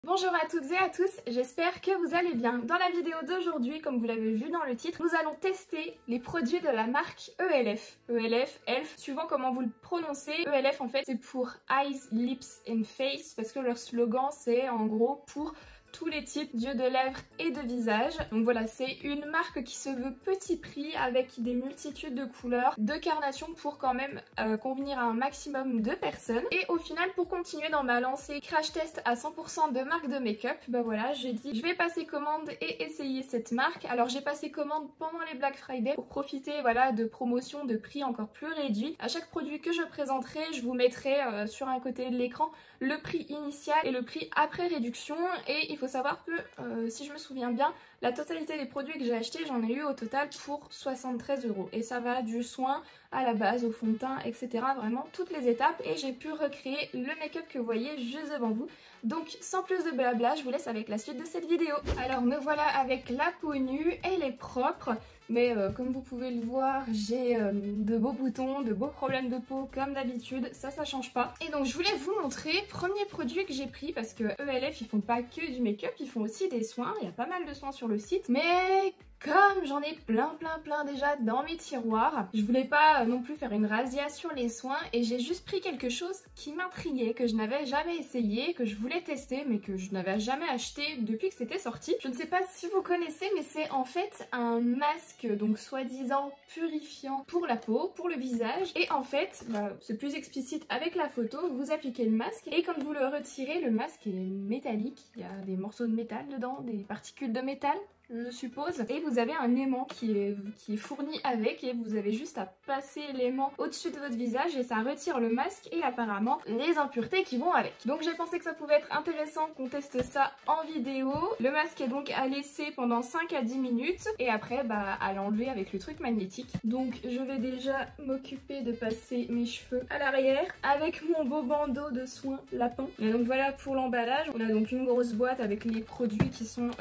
Bonjour à toutes et à tous, j'espère que vous allez bien. Dans la vidéo d'aujourd'hui, comme vous l'avez vu dans le titre, nous allons tester les produits de la marque ELF. ELF, suivant comment vous le prononcez. ELF en fait c'est pour Eyes, Lips and Face parce que leur slogan c'est en gros pour tous les types d'yeux, de lèvres et de visage. Donc voilà, c'est une marque qui se veut petit prix avec des multitudes de couleurs, de carnations pour quand même convenir à un maximum de personnes. Et au final, pour continuer dans ma lancée crash test à 100% de marque de make-up, bah voilà, j'ai dit je vais passer commande et essayer cette marque. Alors j'ai passé commande pendant les Black Friday pour profiter voilà de promotions de prix encore plus réduits. À chaque produit que je présenterai, je vous mettrai sur un côté de l'écran le prix initial et le prix après réduction. Et il faut savoir que si je me souviens bien, la totalité des produits que j'ai achetés, j'en ai eu au total pour 73 €. Et ça va du soin à la base, au fond de teint, etc. Vraiment toutes les étapes. Et j'ai pu recréer le make-up que vous voyez juste devant vous. Donc sans plus de blabla, je vous laisse avec la suite de cette vidéo. Alors me voilà avec la peau nue, elle est propre. Mais comme vous pouvez le voir, j'ai de beaux boutons, de beaux problèmes de peau comme d'habitude, ça change pas. Et donc je voulais vous montrer, premier produit que j'ai pris, parce que ELF ils font pas que du make-up, ils font aussi des soins, il y a pas mal de soins sur le site, mais comme j'en ai plein déjà dans mes tiroirs, je voulais pas non plus faire une razzia sur les soins et j'ai juste pris quelque chose qui m'intriguait, que je n'avais jamais essayé, que je voulais tester mais que je n'avais jamais acheté depuis que c'était sorti. Je ne sais pas si vous connaissez mais c'est en fait un masque donc soi-disant purifiant pour la peau, pour le visage et en fait c'est plus explicite avec la photo, vous appliquez le masque et quand vous le retirez, le masque est métallique, il y a des morceaux de métal dedans, des particules de métal je suppose. Et vous avez un aimant qui est fourni avec et vous avez juste à passer l'aimant au-dessus de votre visage et ça retire le masque et apparemment les impuretés qui vont avec. Donc j'ai pensé que ça pouvait être intéressant qu'on teste ça en vidéo. Le masque est donc à laisser pendant 5 à 10 minutes et après à l'enlever avec le truc magnétique. Donc je vais déjà m'occuper de passer mes cheveux à l'arrière avec mon beau bandeau de soins lapin. Et donc voilà pour l'emballage. On a donc une grosse boîte avec les produits qui sont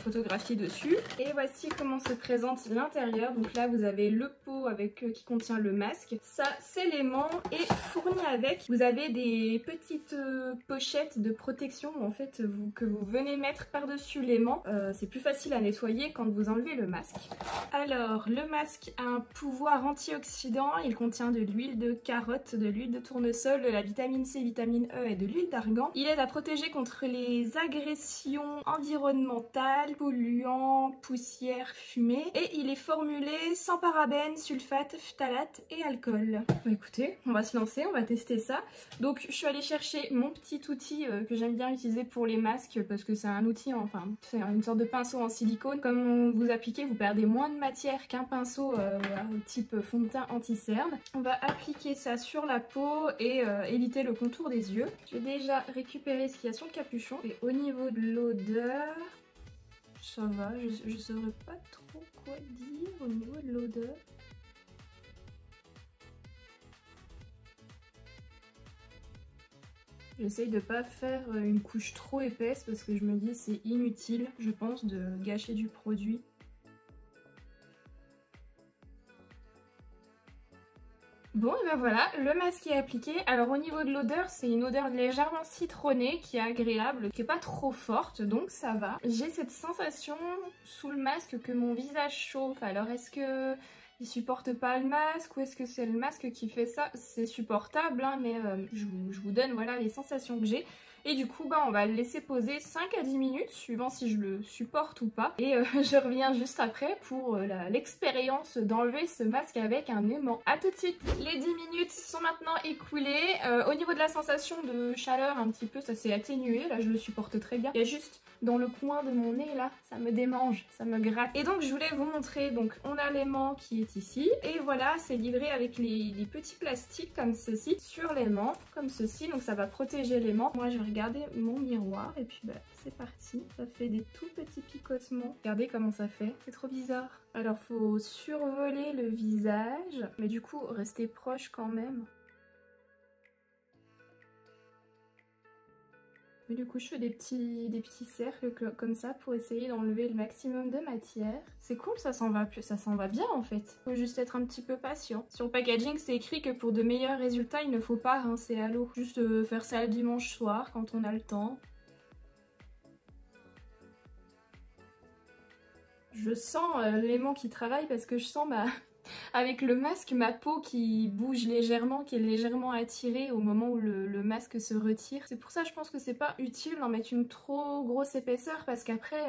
photographiés dessus. Et voici comment se présente l'intérieur. Donc là vous avez le pot avec qui contient le masque. Ça c'est l'aimant et fourni avec vous avez des petites pochettes de protection en fait que vous venez mettre par dessus l'aimant. C'est plus facile à nettoyer quand vous enlevez le masque. Alors le masque a un pouvoir antioxydant. Il contient de l'huile de carotte, de l'huile de tournesol, de la vitamine C, vitamine E et de l'huile d'argan. Il aide à protéger contre les agressions environnementales, polluants, poussière, fumée et il est formulé sans parabènes, sulfate, phtalate et alcool. Bon, écoutez, on va se lancer, on va tester ça. Donc je suis allée chercher mon petit outil que j'aime bien utiliser pour les masques parce que c'est un outil, enfin c'est une sorte de pinceau en silicone. Comme vous appliquez, vous perdez moins de matière qu'un pinceau type fond de teint anti-cerne. On va appliquer ça sur la peau et éviter le contour des yeux. J'ai déjà récupéré ce qu'il y a sur le capuchon et au niveau de l'odeur, ça va, je saurais pas trop quoi dire au niveau de l'odeur. J'essaye de pas faire une couche trop épaisse parce que je me dis c'est inutile, je pense, de gâcher du produit. Bon et ben voilà, le masque est appliqué. Alors au niveau de l'odeur, c'est une odeur légèrement citronnée qui est agréable, qui est pas trop forte, donc ça va. J'ai cette sensation sous le masque que mon visage chauffe. Alors est-ce que il supporte pas le masque ou est-ce que c'est le masque qui fait ça? C'est supportable hein, mais je vous donne voilà les sensations que j'ai. Et du coup on va le laisser poser 5 à 10 minutes suivant si je le supporte ou pas. Et je reviens juste après pour l'expérience d'enlever ce masque avec un aimant. A tout de suite. Les 10 minutes sont maintenant écoulées. Au niveau de la sensation de chaleur un petit peu ça s'est atténué. Là je le supporte très bien. Il y a juste dans le coin de mon nez là, ça me démange, ça me gratte. Et donc je voulais vous montrer, donc on a l'aimant qui est ici. Et voilà, c'est livré avec les petits plastiques comme ceci sur l'aimant, comme ceci. Donc ça va protéger l'aimant. Moi je vais regarder mon miroir et puis c'est parti. Ça fait des tout petits picotements. Regardez comment ça fait, c'est trop bizarre. Alors faut survoler le visage, mais du coup rester proche quand même. Mais du coup je fais des petits cercles comme ça pour essayer d'enlever le maximum de matière. C'est cool, ça s'en va bien en fait. Faut juste être un petit peu patient. Sur le packaging c'est écrit que pour de meilleurs résultats il ne faut pas rincer à l'eau. Juste faire ça le dimanche soir quand on a le temps. je sens l'aimant qui travaille parce que je sens avec le masque ma peau qui bouge légèrement, qui est légèrement attirée au moment où le masque se retire. C'est pour ça je pense que c'est pas utile d'en mettre une trop grosse épaisseur parce qu'après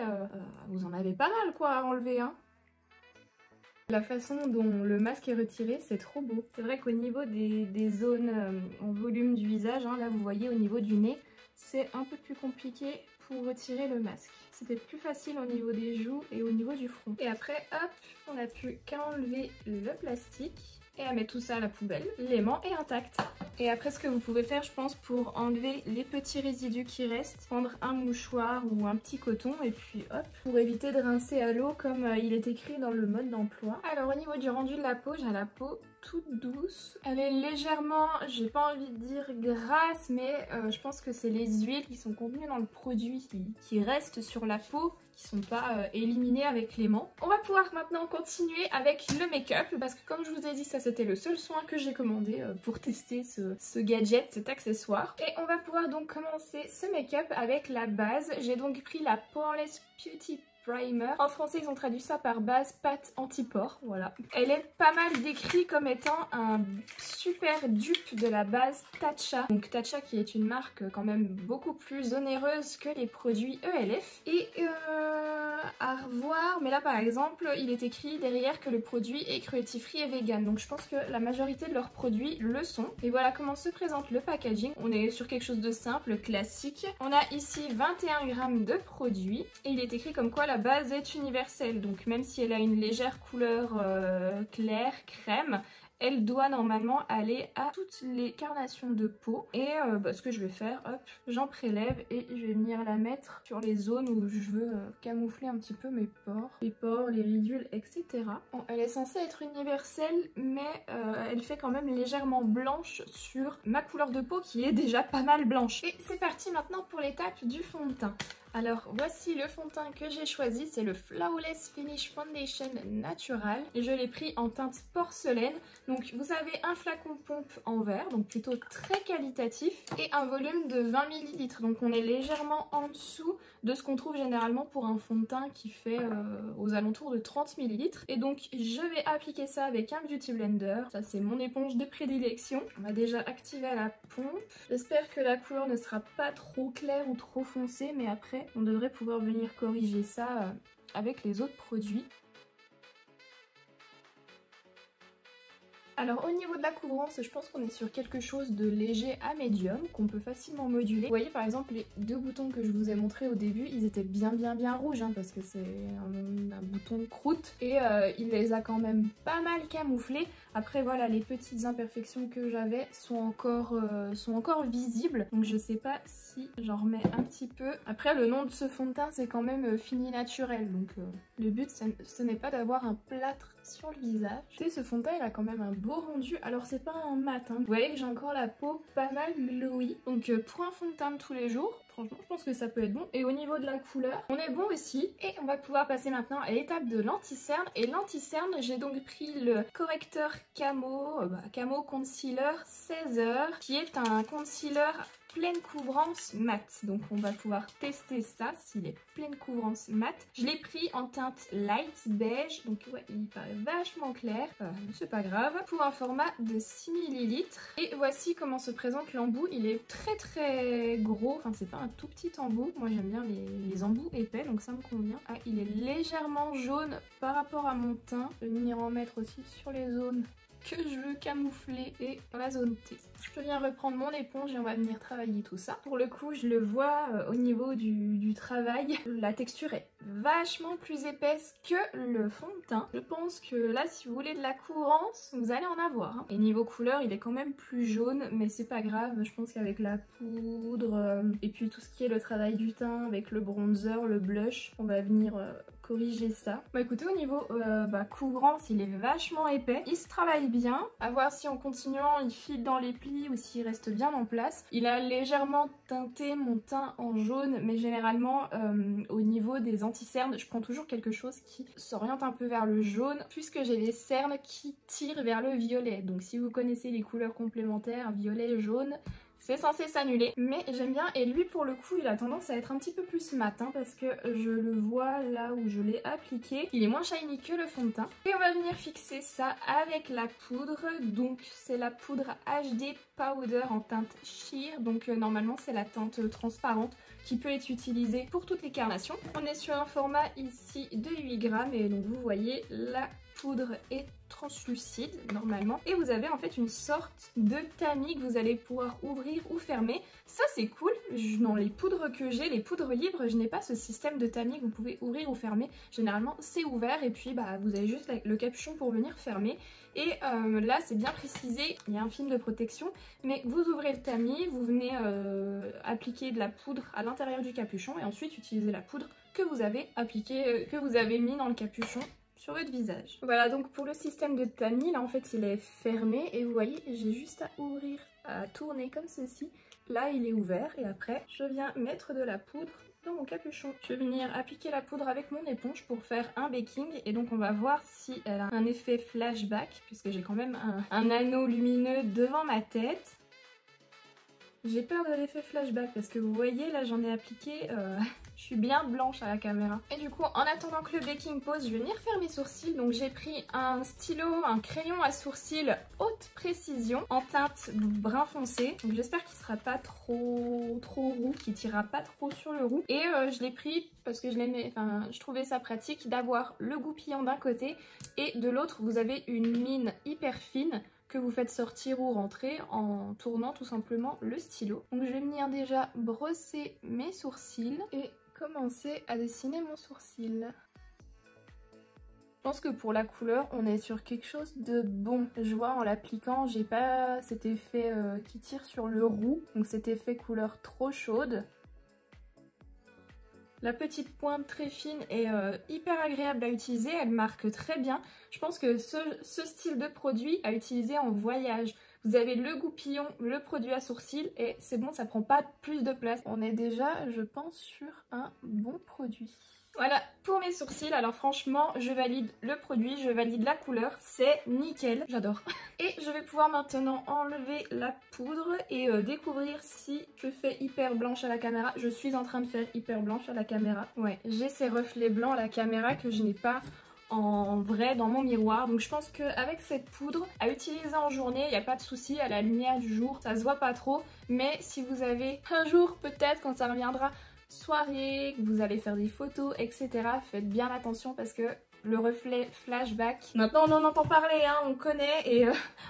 vous en avez pas mal quoi à enlever hein. La façon dont le masque est retiré, c'est trop beau. C'est vrai qu'au niveau des zones en volume du visage, hein, là vous voyez au niveau du nez, c'est un peu plus compliqué pour retirer le masque. C'était plus facile au niveau des joues et au niveau du front. Et après, hop, on n'a plus qu'à enlever le plastique et à mettre tout ça à la poubelle. L'aimant est intact. Et après, ce que vous pouvez faire, je pense, pour enlever les petits résidus qui restent, prendre un mouchoir ou un petit coton et puis hop, pour éviter de rincer à l'eau comme il est écrit dans le mode d'emploi. Alors au niveau du rendu de la peau, j'ai la peau toute douce. Elle est légèrement, j'ai pas envie de dire grasse, mais je pense que c'est les huiles qui sont contenues dans le produit qui restent sur la peau, qui sont pas éliminées avec l'aimant. On va pouvoir maintenant continuer avec le make-up parce que comme je vous ai dit, ça c'était le seul soin que j'ai commandé pour tester ce gadget, cet accessoire. Et on va pouvoir donc commencer ce make-up avec la base. J'ai donc pris la Poreless Beauty Primer. En français, ils ont traduit ça par base pâte anti-pores, voilà. Elle est pas mal décrite comme étant un super dupe de la base Tatcha. Donc Tatcha qui est une marque quand même beaucoup plus onéreuse que les produits ELF. Et à revoir, mais là par exemple, il est écrit derrière que le produit est cruelty-free et vegan. Donc je pense que la majorité de leurs produits le sont. Et voilà comment se présente le packaging. On est sur quelque chose de simple, classique. On a ici 21 grammes de produits et il est écrit comme quoi la base est universelle, donc même si elle a une légère couleur claire, crème, elle doit normalement aller à toutes les carnations de peau. Et ce que je vais faire, hop, j'en prélève et je vais venir la mettre sur les zones où je veux camoufler un petit peu mes pores, les ridules, etc. Bon, elle est censée être universelle, mais elle fait quand même légèrement blanche sur ma couleur de peau qui est déjà pas mal blanche. Et c'est parti maintenant pour l'étape du fond de teint. Alors voici le fond de teint que j'ai choisi, c'est le Flawless Finish Foundation Natural et je l'ai pris en teinte porcelaine. Donc vous avez un flacon pompe en verre, donc plutôt très qualitatif, et un volume de 20 ml. Donc on est légèrement en dessous de ce qu'on trouve généralement pour un fond de teint qui fait aux alentours de 30 ml. Et donc je vais appliquer ça avec un Beauty Blender. Ça c'est mon éponge de prédilection. On va déjà activer la pompe. J'espère que la couleur ne sera pas trop claire ou trop foncée, mais après on devrait pouvoir venir corriger ça avec les autres produits. Alors au niveau de la couvrance, je pense qu'on est sur quelque chose de léger à médium, qu'on peut facilement moduler. Vous voyez par exemple les deux boutons que je vous ai montrés au début, ils étaient bien rouges, hein, parce que c'est un bouton croûte. Et il les a quand même pas mal camouflés. Après voilà, les petites imperfections que j'avais sont encore visibles. Donc je sais pas si j'en remets un petit peu. Après le nom de ce fond de teint c'est quand même Fini Naturel. Donc le but ce n'est pas d'avoir un plâtre sur le visage. Et ce fond de teint il a quand même un beau rendu. Alors c'est pas un mat, hein. Vous voyez que j'ai encore la peau pas mal glowy. Donc pour un fond de teint de tous les jours, franchement je pense que ça peut être bon. Et au niveau de la couleur, on est bon aussi. Et on va pouvoir passer maintenant à l'étape de l'anti-cerne. Et l'anti-cerne, j'ai donc pris le correcteur Camo Concealer 16 heures, qui est un concealer pleine couvrance mat. Donc on va pouvoir tester ça, s'il est pleine couvrance mat. Je l'ai pris en teinte light beige, donc ouais, il paraît vachement clair, mais c'est pas grave, pour un format de 6 ml. Et voici comment se présente l'embout. Il est très gros, enfin c'est pas un tout petit embout, moi j'aime bien les embouts épais, donc ça me convient. Ah, il est légèrement jaune par rapport à mon teint. Je vais venir en mettre aussi sur les zones que je veux camoufler et dans la zone T. Je viens reprendre mon éponge et on va venir travailler tout ça. Pour le coup, je le vois au niveau du travail, la texture est vachement plus épaisse que le fond de teint. Je pense que là, si vous voulez de la couvrance, vous allez en avoir, hein. Et niveau couleur, il est quand même plus jaune, mais c'est pas grave. Je pense qu'avec la poudre et puis tout ce qui est le travail du teint, avec le bronzer, le blush, on va venir corriger ça. Bah écoutez, au niveau couvrance, il est vachement épais. Il se travaille bien. À voir si en continuant, il file dans les plis ou s'il reste bien en place. Il a légèrement teinté mon teint en jaune, mais généralement au niveau des anti-cernes, je prends toujours quelque chose qui s'oriente un peu vers le jaune, puisque j'ai les cernes qui tirent vers le violet. Donc si vous connaissez les couleurs complémentaires, violet, jaune, c'est censé s'annuler, mais j'aime bien. Et lui pour le coup il a tendance à être un petit peu plus mat hein, parce que je le vois là où je l'ai appliqué, il est moins shiny que le fond de teint. Et on va venir fixer ça avec la poudre, donc c'est la poudre HD Powder en teinte sheer, donc normalement c'est la teinte transparente qui peut être utilisée pour toutes les carnations. On est sur un format ici de 8 grammes et donc vous voyez la poudre est translucide normalement et vous avez en fait une sorte de tamis que vous allez pouvoir ouvrir ou fermer. Ça c'est cool. Dans les poudres que j'ai, les poudres libres, je n'ai pas ce système de tamis que vous pouvez ouvrir ou fermer. Généralement c'est ouvert et puis bah vous avez juste le capuchon pour venir fermer. Et là c'est bien précisé, il y a un film de protection, mais vous ouvrez le tamis, vous venez appliquer de la poudre à l'intérieur du capuchon et ensuite utiliser la poudre que vous avez appliquée, que vous avez mis dans le capuchon sur votre visage. Voilà, donc pour le système de tamis, là en fait il est fermé et vous voyez j'ai juste à ouvrir, à tourner comme ceci. Là il est ouvert et après je viens mettre de la poudre dans mon capuchon. Je vais venir appliquer la poudre avec mon éponge pour faire un baking et donc on va voir si elle a un effet flashback puisque j'ai quand même un anneau lumineux devant ma tête. J'ai peur de l'effet flashback parce que vous voyez là j'en ai appliqué, je suis bien blanche à la caméra. Et du coup en attendant que le baking pose, je vais venir faire mes sourcils. Donc j'ai pris un stylo, un crayon à sourcils haute précision en teinte brun foncé. Donc j'espère qu'il sera pas trop roux, qu'il tirera pas trop sur le roux. Et je l'ai pris parce que je trouvais ça pratique d'avoir le goupillon d'un côté et de l'autre vous avez une mine hyper fine que vous faites sortir ou rentrer en tournant tout simplement le stylo. Donc je vais venir déjà brosser mes sourcils et commencer à dessiner mon sourcil. Je pense que pour la couleur, on est sur quelque chose de bon. Je vois en l'appliquant, j'ai pas cet effet qui tire sur le roux, donc cet effet couleur trop chaude. La petite pointe très fine est hyper agréable à utiliser, elle marque très bien. Je pense que ce style de produit à utiliser en voyage. Vous avez le goupillon, le produit à sourcils et c'est bon, ça prend pas plus de place. On est déjà, je pense, sur un bon produit. Voilà pour mes sourcils, alors franchement je valide le produit, je valide la couleur, c'est nickel, j'adore. Et je vais pouvoir maintenant enlever la poudre et découvrir si je fais hyper blanche à la caméra. Je suis en train de faire hyper blanche à la caméra. Ouais, j'ai ces reflets blancs à la caméra que je n'ai pas en vrai dans mon miroir, donc je pense qu'avec cette poudre à utiliser en journée, il n'y a pas de souci, à la lumière du jour, ça se voit pas trop, mais si vous avez un jour peut-être quand ça reviendra soirée, que vous allez faire des photos, etc. Faites bien attention parce que le reflet flashback, maintenant on en entend parler, hein, on connaît et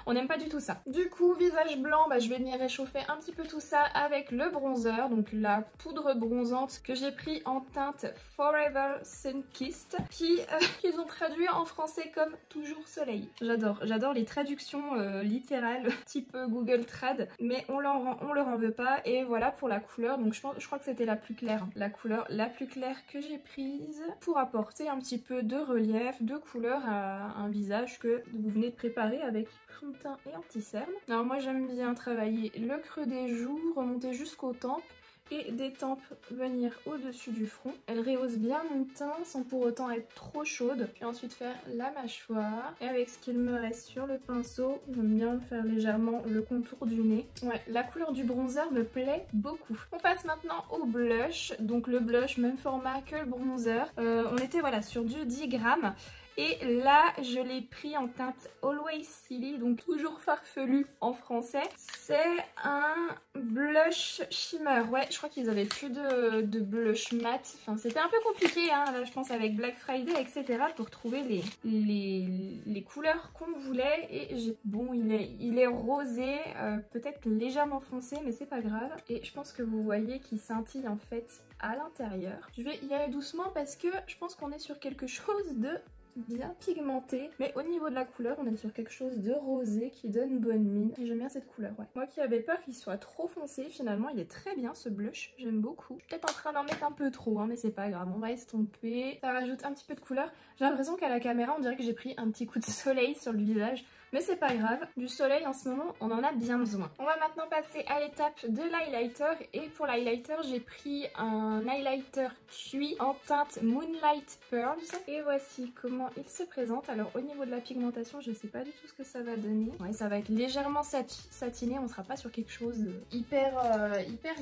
on n'aime pas du tout ça. Du coup, visage blanc, bah, je vais venir réchauffer un petit peu tout ça avec le bronzer, donc la poudre bronzante que j'ai pris en teinte Forever Sunkissed, qu'ils ont traduit en français comme toujours soleil. J'adore les traductions littérales type Google Trad, mais on leur en veut pas. Et voilà pour la couleur, donc je crois que c'était la plus claire, la couleur la plus claire que j'ai prise pour apporter un petit peu de relief, de couleur à un visage que vous venez de préparer avec fond de teint et anti-cerne. Alors moi j'aime bien travailler le creux des joues, remonter jusqu'aux tempes et des tempes venir au-dessus du front. Elle rehausse bien mon teint sans pour autant être trop chaude. Puis ensuite faire la mâchoire. Et avec ce qu'il me reste sur le pinceau, j'aime bien faire légèrement le contour du nez. Ouais, la couleur du bronzer me plaît beaucoup. On passe maintenant au blush. Donc le blush, même format que le bronzer. On était voilà sur du 10 grammes. Et là, je l'ai pris en teinte Always Silly, donc toujours farfelu en français. C'est un blush shimmer. Ouais, je crois qu'ils avaient plus de blush mat. Enfin, c'était un peu compliqué, hein, là, je pense, avec Black Friday, etc. pour trouver les couleurs qu'on voulait. Et bon, il est rosé, peut-être légèrement foncé, mais c'est pas grave. Et je pense que vous voyez qu'il scintille en fait à l'intérieur. Je vais y aller doucement parce que je pense qu'on est sur quelque chose de bien pigmenté, mais au niveau de la couleur on est sur quelque chose de rosé qui donne bonne mine et j'aime bien cette couleur. Ouais, moi qui avais peur qu'il soit trop foncé, finalement il est très bien ce blush, j'aime beaucoup. Je suis peut-être en train d'en mettre un peu trop, hein, mais c'est pas grave, on va estomper. Ça rajoute un petit peu de couleur. J'ai l'impression qu'à la caméra on dirait que j'ai pris un petit coup de soleil sur le visage. Mais c'est pas grave, du soleil en ce moment on en a bien besoin. On va maintenant passer à l'étape de l'highlighter et pour l'highlighter j'ai pris un highlighter cuit en teinte Moonlight Pearls et voici comment il se présente. Alors au niveau de la pigmentation je sais pas du tout ce que ça va donner. Ouais, ça va être légèrement satiné, on sera pas sur quelque chose de hyper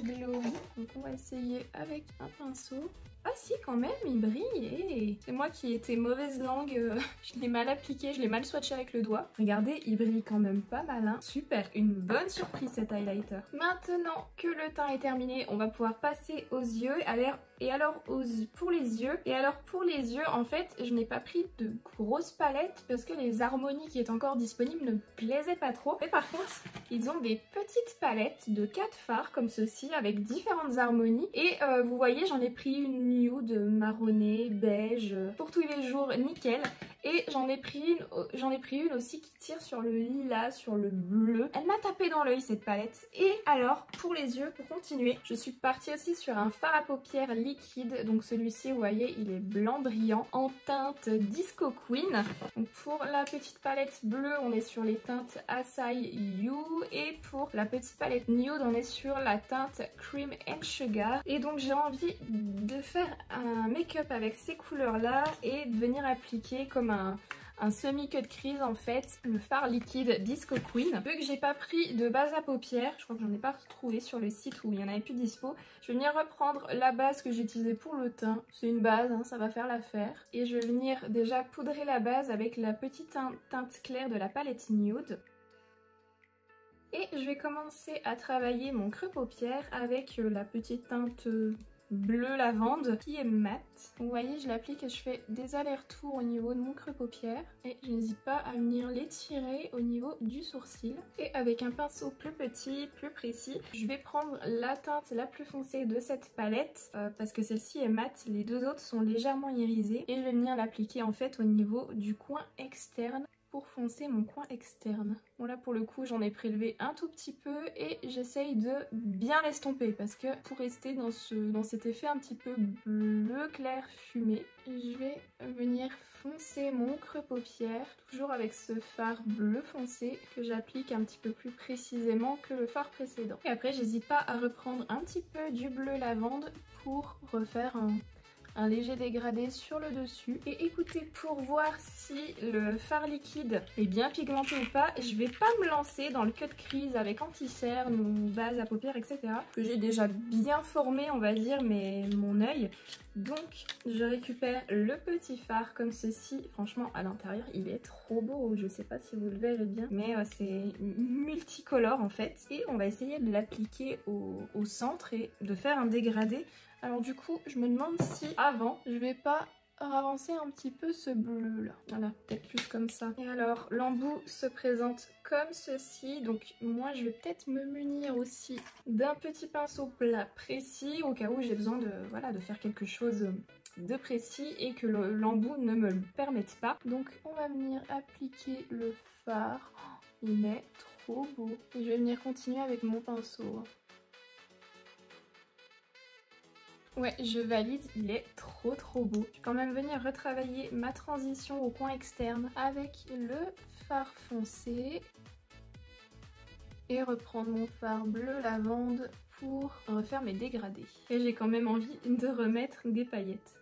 glowy. Donc on va essayer avec un pinceau. Ah si, quand même, il brille. Et c'est moi qui étais mauvaise langue, je l'ai mal appliqué, je l'ai mal swatché avec le doigt. Regardez, il brille quand même pas mal, hein. Super, une bonne surprise cet highlighter. Maintenant que le teint est terminé, on va pouvoir passer aux yeux. Pour les yeux, en fait, je n'ai pas pris de grosse palette parce que les harmonies qui est encore disponibles ne me plaisaient pas trop. Mais par contre, ils ont des petites palettes de 4 fards comme ceci avec différentes harmonies. Et vous voyez, j'en ai pris une nude, marronné, beige, pour tous les jours, nickel. Et j'en ai pris une aussi qui tire sur le lilas, sur le bleu. Elle m'a tapé dans l'œil cette palette. Et alors, pour les yeux, pour continuer, je suis partie aussi sur un fard à paupières liquide. Donc celui-ci, vous voyez, il est blanc brillant en teinte Disco Queen. Donc pour la petite palette bleue, on est sur les teintes Acai You. Et pour la petite palette nude, on est sur la teinte Cream and Sugar. Et donc j'ai envie de faire un make-up avec ces couleurs-là et de venir appliquer comme un semi-cut crease en fait, le fard liquide Disco Queen. Vu que j'ai pas pris de base à paupières, je crois que j'en ai pas retrouvé sur le site où il y en avait plus dispo, je vais venir reprendre la base que j'ai utilisée pour le teint. C'est une base, hein, ça va faire l'affaire. Et je vais venir déjà poudrer la base avec la petite teinte claire de la palette Nude. Et je vais commencer à travailler mon creux paupières avec la petite teinte bleu lavande qui est mat. Vous voyez, je l'applique et je fais des allers-retours au niveau de mon creux paupières et je n'hésite pas à venir l'étirer au niveau du sourcil. Et avec un pinceau plus petit, plus précis, je vais prendre la teinte la plus foncée de cette palette parce que celle-ci est mat, les deux autres sont légèrement irisées et je vais venir l'appliquer en fait au niveau du coin externe pour foncer mon coin externe. Bon là pour le coup j'en ai prélevé un tout petit peu et j'essaye de bien l'estomper parce que pour rester dans cet effet un petit peu bleu clair fumé, je vais venir foncer mon creux paupières, toujours avec ce fard bleu foncé que j'applique un petit peu plus précisément que le fard précédent. Et après j'hésite pas à reprendre un petit peu du bleu lavande pour refaire un léger dégradé sur le dessus. Et écoutez, pour voir si le fard liquide est bien pigmenté ou pas, je vais pas me lancer dans le cut crease avec anti-cerne ou base à paupières, etc. Que j'ai déjà bien formé, on va dire, mais mon œil. Donc, je récupère le petit fard comme ceci. Franchement, à l'intérieur, il est trop beau. Je sais pas si vous le verrez bien, mais c'est multicolore en fait. Et on va essayer de l'appliquer au centre et de faire un dégradé. Alors du coup, je me demande si avant, je vais pas ravancer un petit peu ce bleu là. Voilà, peut-être plus comme ça. Et alors, l'embout se présente comme ceci. Donc moi, je vais peut-être me munir aussi d'un petit pinceau plat précis au cas où j'ai besoin de, voilà, de faire quelque chose de précis et que l'embout ne me le permette pas. Donc on va venir appliquer le fard. Oh, il est trop beau. Et je vais venir continuer avec mon pinceau. Ouais, je valide, il est trop beau. Je vais quand même venir retravailler ma transition au coin externe avec le fard foncé et reprendre mon fard bleu lavande pour refaire mes dégradés. Et j'ai quand même envie de remettre des paillettes.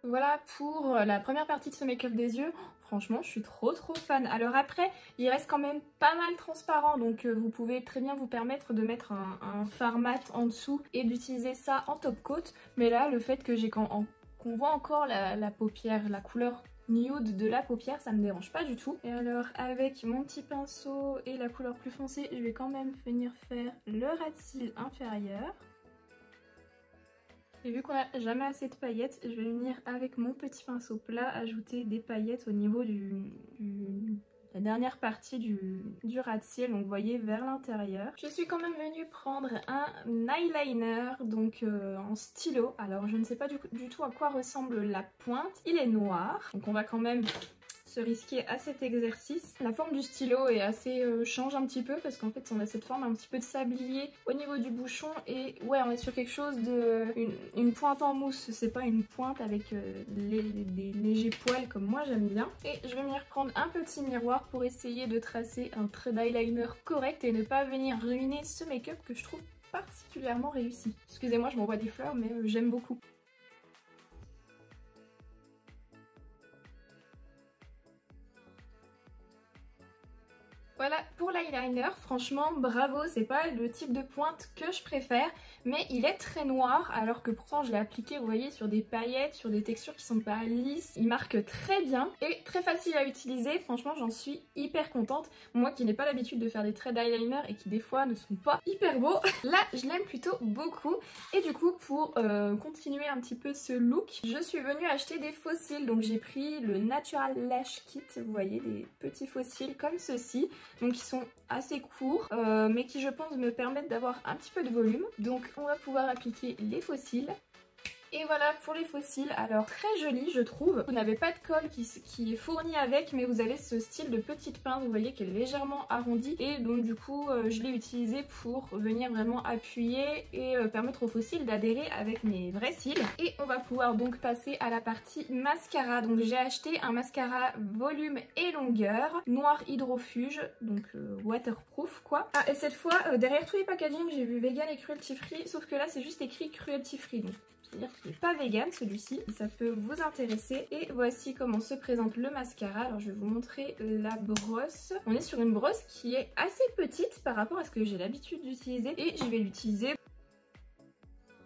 Voilà pour la première partie de ce make-up des yeux. Franchement, je suis trop fan. Alors après, il reste quand même pas mal transparent, donc vous pouvez très bien vous permettre de mettre un fard mat en dessous et d'utiliser ça en top coat. Mais là, le fait que qu'on voit encore la paupière, la couleur nude de la paupière, ça me dérange pas du tout. Et alors, avec mon petit pinceau et la couleur plus foncée, je vais quand même venir faire le ras de cils inférieur. Et vu qu'on a jamais assez de paillettes, je vais venir avec mon petit pinceau plat ajouter des paillettes au niveau la dernière partie du ras de cils, donc vous voyez vers l'intérieur. Je suis quand même venue prendre un eyeliner, donc en stylo. Alors je ne sais pas du tout à quoi ressemble la pointe, il est noir, donc on va quand même se risquer à cet exercice. La forme du stylo est assez change un petit peu parce qu'en fait on a cette forme un petit peu de sablier au niveau du bouchon et ouais on est sur quelque chose de une pointe en mousse, c'est pas une pointe avec des légers poils comme moi j'aime bien. Et je vais m'y reprendre un petit miroir pour essayer de tracer un trait d'eyeliner correct et ne pas venir ruiner ce make-up que je trouve particulièrement réussi. Excusez-moi, je m'envoie des fleurs mais j'aime beaucoup. Voilà pour l'eyeliner, franchement bravo, c'est pas le type de pointe que je préfère, mais il est très noir alors que pourtant je l'ai appliqué, vous voyez, sur des paillettes, sur des textures qui sont pas lisses. Il marque très bien et très facile à utiliser, franchement j'en suis hyper contente. Moi qui n'ai pas l'habitude de faire des traits d'eyeliner et qui des fois ne sont pas hyper beaux, là je l'aime plutôt beaucoup. Et du coup pour continuer un petit peu ce look, je suis venue acheter des faux cils, donc j'ai pris le Natural Lash Kit, vous voyez, des petits faux cils comme ceci. Donc ils sont assez courts mais qui je pense me permettent d'avoir un petit peu de volume. Donc on va pouvoir appliquer les faux cils. Et voilà pour les faux cils, alors très joli je trouve. Vous n'avez pas de colle qui est fourni avec, mais vous avez ce style de petite pince, vous voyez, qui est légèrement arrondi. Et donc du coup je l'ai utilisé pour venir vraiment appuyer et permettre aux faux cils d'adhérer avec mes vrais cils. Et on va pouvoir donc passer à la partie mascara. Donc j'ai acheté un mascara volume et longueur, noir hydrofuge, donc waterproof quoi. Ah et cette fois derrière tous les packaging j'ai vu vegan et cruelty free, sauf que là c'est juste écrit cruelty free. Donc c'est-à-dire qu'il n'est pas vegan celui-ci, ça peut vous intéresser. Et voici comment se présente le mascara. Alors je vais vous montrer la brosse. On est sur une brosse qui est assez petite par rapport à ce que j'ai l'habitude d'utiliser et je vais l'utiliser.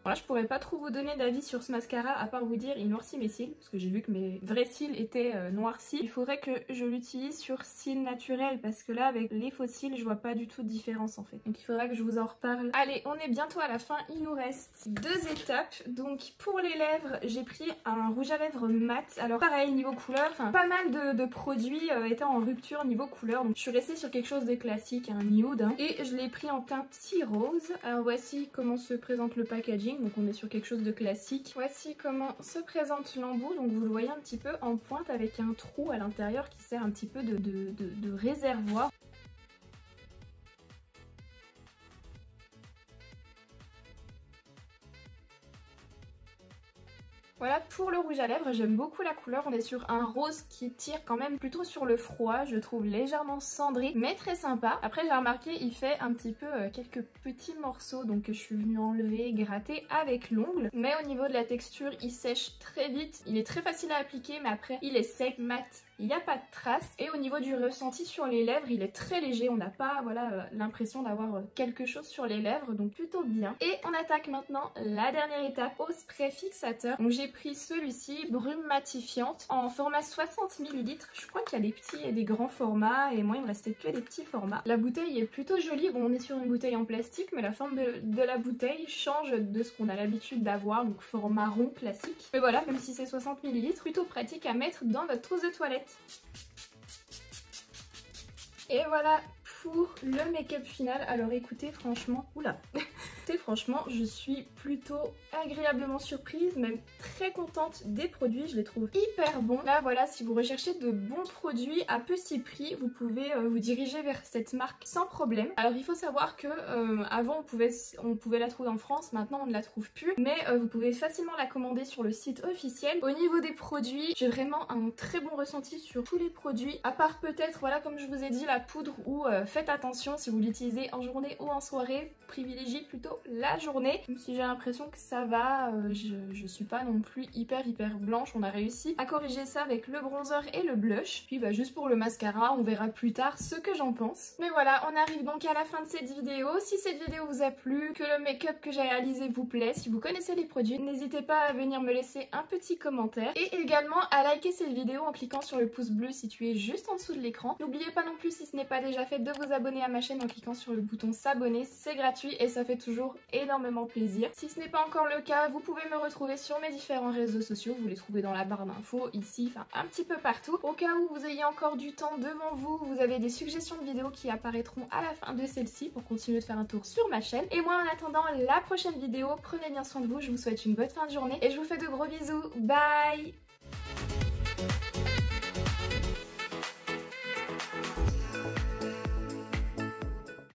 Voilà, je pourrais pas trop vous donner d'avis sur ce mascara à part vous dire il noircit mes cils parce que j'ai vu que mes vrais cils étaient noircis. Il faudrait que je l'utilise sur cils naturels parce que là avec les faux cils je vois pas du tout de différence en fait. Donc il faudra que je vous en reparle. Allez, on est bientôt à la fin, il nous reste 2 étapes. Donc pour les lèvres j'ai pris un rouge à lèvres mat. Alors pareil niveau couleur, enfin pas mal de produits étaient en rupture niveau couleur. Donc je suis restée sur quelque chose de classique, un nude hein. Et je l'ai pris en teinte tea rose. Alors voici comment se présente le packaging. Donc on est sur quelque chose de classique. Voici comment se présente l'embout. Donc vous le voyez un petit peu en pointe avec un trou à l'intérieur qui sert un petit peu de réservoir. Voilà pour le rouge à lèvres, j'aime beaucoup la couleur, on est sur un rose qui tire quand même plutôt sur le froid, je trouve légèrement cendré mais très sympa. Après j'ai remarqué il fait un petit peu quelques petits morceaux donc que je suis venue enlever, gratter avec l'ongle. Mais au niveau de la texture il sèche très vite, il est très facile à appliquer mais après il est sec, mat. Il n'y a pas de traces et au niveau du ressenti sur les lèvres il est très léger, on n'a pas voilà, l'impression d'avoir quelque chose sur les lèvres donc plutôt bien. Et on attaque maintenant la dernière étape au spray fixateur. Donc j'ai pris celui-ci, brume matifiante en format 60 ml. Je crois qu'il y a des petits et des grands formats et moi il me restait que des petits formats. La bouteille est plutôt jolie, bon on est sur une bouteille en plastique mais la forme de la bouteille change de ce qu'on a l'habitude d'avoir, donc format rond classique. Mais voilà, même si c'est 60 ml, plutôt pratique à mettre dans votre trousse de toilette. Et voilà pour le make-up final. Alors écoutez franchement, oula franchement je suis plutôt agréablement surprise, même très contente des produits, je les trouve hyper bons. Là voilà, si vous recherchez de bons produits à petit prix, vous pouvez vous diriger vers cette marque sans problème. Alors il faut savoir que avant on pouvait la trouver en France, maintenant on ne la trouve plus, mais vous pouvez facilement la commander sur le site officiel. Au niveau des produits, j'ai vraiment un très bon ressenti sur tous les produits, à part peut-être voilà comme je vous ai dit la poudre où faites attention si vous l'utilisez en journée ou en soirée, privilégiez plutôt la journée. Même si j'ai l'impression que ça va, je suis pas non plus hyper blanche, on a réussi à corriger ça avec le bronzer et le blush. Puis bah juste pour le mascara, on verra plus tard ce que j'en pense. Mais voilà, on arrive donc à la fin de cette vidéo. Si cette vidéo vous a plu, que le make-up que j'ai réalisé vous plaît, si vous connaissez les produits, n'hésitez pas à venir me laisser un petit commentaire et également à liker cette vidéo en cliquant sur le pouce bleu situé juste en dessous de l'écran. N'oubliez pas non plus, si ce n'est pas déjà fait, de vous abonner à ma chaîne en cliquant sur le bouton s'abonner, c'est gratuit et ça fait toujours énormément plaisir. Si ce n'est pas encore le cas, vous pouvez me retrouver sur mes différents réseaux sociaux, vous les trouvez dans la barre d'infos, ici, enfin un petit peu partout. Au cas où vous ayez encore du temps devant vous, vous avez des suggestions de vidéos qui apparaîtront à la fin de celle-ci pour continuer de faire un tour sur ma chaîne. Et moi en attendant la prochaine vidéo, prenez bien soin de vous, je vous souhaite une bonne fin de journée et je vous fais de gros bisous, bye!